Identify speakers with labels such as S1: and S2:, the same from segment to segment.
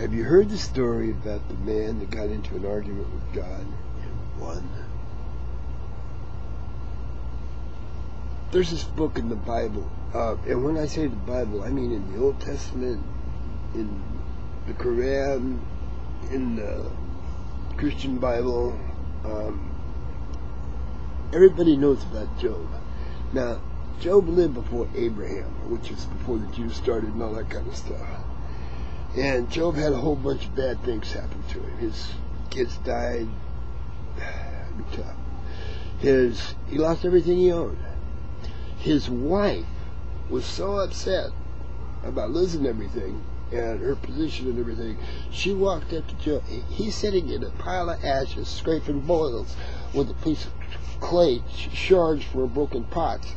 S1: Have you heard the story about the man that got into an argument with God and won? There's this book in the Bible, and when I say the Bible, I mean in the Old Testament, in the Quran, in the Christian Bible. Everybody knows about Job. Now, Job lived before Abraham, which is before the Jews started and all that kind of stuff. And Job had a whole bunch of bad things happen to him. His kids died. He lost everything he owned. His wife was so upset about losing everything and her position and everything. She walked up to Job. He's sitting in a pile of ashes, scraping boils with a piece of clay shards for broken pots.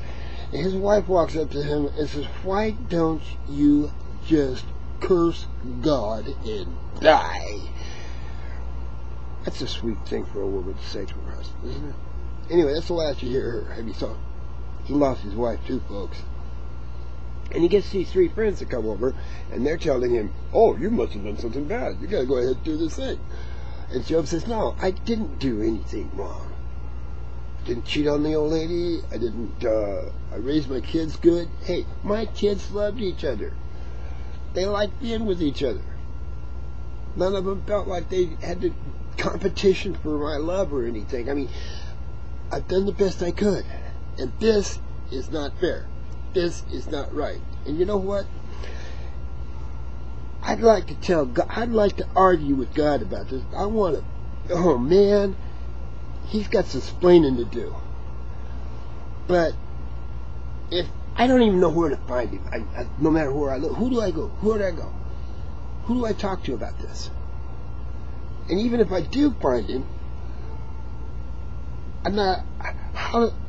S1: And his wife walks up to him and says, "Why don't you just curse God and die?" That's a sweet thing for a woman to say to her husband, isn't it? Anyway, that's the last you hear her. Have you thought? He lost his wife too, folks. And he gets these three friends to come over, and they're telling him, "Oh, you must have done something bad. You gotta go ahead and do this thing." And Job says, "No, I didn't do anything wrong. I didn't cheat on the old lady. I didn't, I raised my kids good. Hey, my kids loved each other. They liked being with each other. None of them felt like they had the competition for my love or anything. I mean, I've done the best I could. And this is not fair. This is not right. And you know what? I'd like to tell God, I'd like to argue with God about this. I want to, oh man, he's got some explaining to do. But if I don't even know where to find him, no matter where I look, who do I go? Where do I go? Who do I talk to about this? And even if I do find him,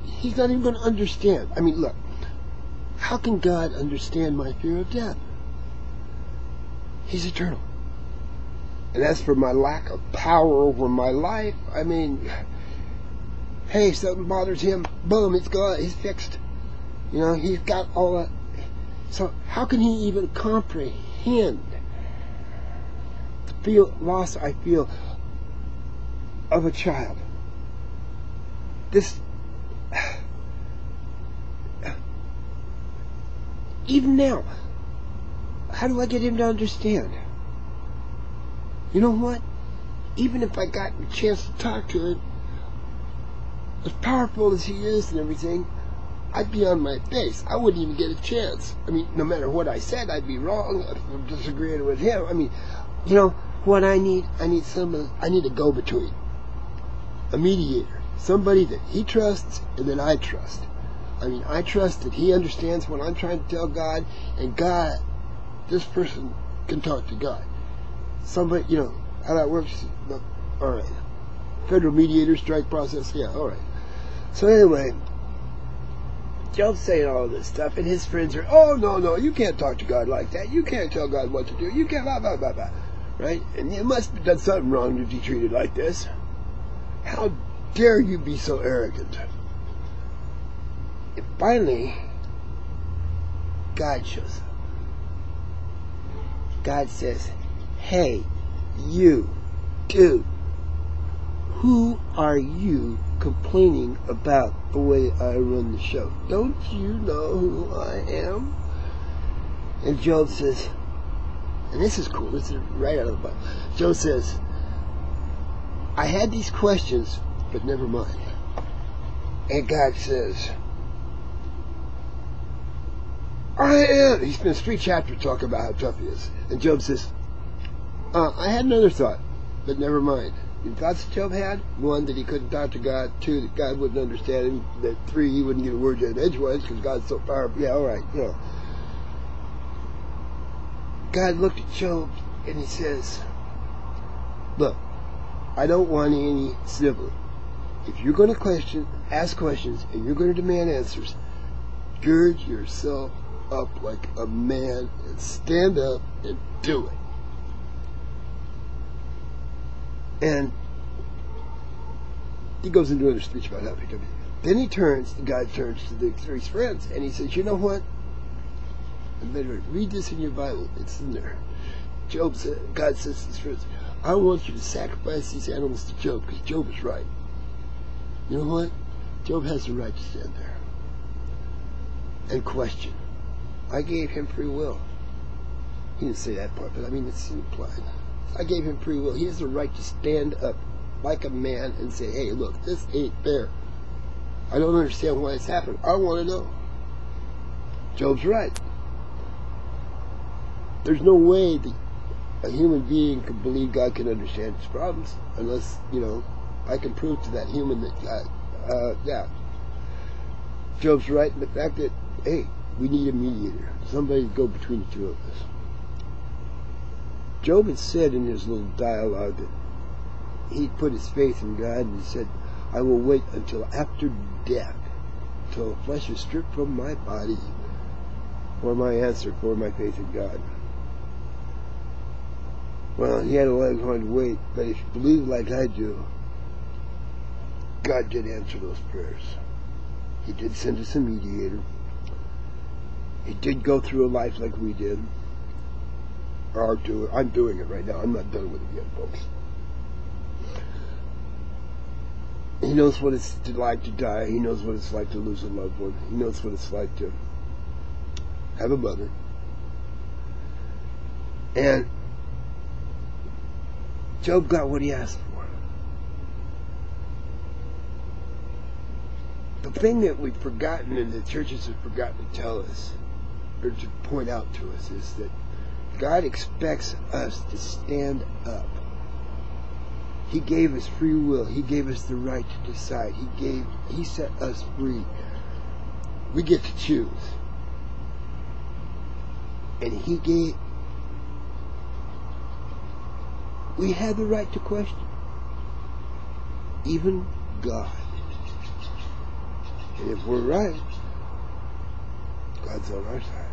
S1: he's not even going to understand. I mean, look, how can God understand my fear of death? He's eternal. And as for my lack of power over my life, I mean, hey, if something bothers him, boom, it's gone, he's fixed. You know, he's got all that. So how can he even comprehend the loss I feel of a child? This, even now, how do I get him to understand? You know what? Even if I got a chance to talk to him, as powerful as he is and everything, I'd be on my face. I wouldn't even get a chance. I mean, no matter what I said, I'd be wrong. I'm disagreeing with him. I mean, you know what I need? I need a go-between, a mediator, somebody that he trusts and that I trust. I mean, I trust that he understands what I'm trying to tell God, and God, this person can talk to God. Somebody, you know, how that works? All right. Federal mediator strike process? Yeah, all right. So anyway, Job's saying all this stuff, and his friends are, "Oh, no, you can't talk to God like that. You can't tell God what to do. You can't, blah, blah, blah, blah." Right? And you must have done something wrong to be treated like this. How dare you be so arrogant? And finally, God shows up. God says, "Hey, you, dude, who are you complaining about the way I run the show? Don't you know who I am?" And Job says, and this is cool, this is right out of the Bible. Job says, "I had these questions, but never mind." And God says, "I am." He spends 3 chapters talking about how tough he is. And Job says, "I had another thought, but never mind." The thoughts that Job had: 1, that he couldn't talk to God; 2, that God wouldn't understand him; that 3, he wouldn't get a word in edgewise because God's so powerful. Yeah, all right, you know. God looked at Job and he says, "Look, I don't want any sniveling. If you're going to ask questions, and you're going to demand answers, gird yourself up like a man and stand up and do it." And he goes into another speech about how he did it. Then God turns to the 3 friends, and he says, "You know what? I better read this in your Bible. It's in there. Job said, God says this first, I want you to sacrifice these animals to Job, because Job is right. You know what? Job has the right to stand there and question. I gave him free will. He didn't say that part, but I mean, it's implied. I gave him free will. He has the right to stand up like a man and say, hey, look, this ain't fair. I don't understand why it's happened. I want to know. Job's right. There's no way that a human being could believe God can understand his problems unless, I can prove to that human that God, yeah. Job's right in the fact that, hey, we need a mediator. Somebody to go between the two of us. Job had said in his little dialogue that he put his faith in God, and he said, I will wait until after death, till the flesh is stripped from my body, for my answer, for my faith in God. Well, he had a long time to wait, but if you believe like I do, God did answer those prayers. He did send us a mediator. He did go through a life like we did. I'm doing it right now. I'm not done with it yet, folks. He knows what it's like to die. He knows what it's like to lose a loved one. He knows what it's like to have a mother. And Job got what he asked for. The thing that we've forgotten and the churches have forgotten to tell us, or to point out to us, is that God expects us to stand up. He gave us free will. He gave us the right to decide. He set us free. We get to choose. And we have the right to question. Even God. And if we're right, God's on our side.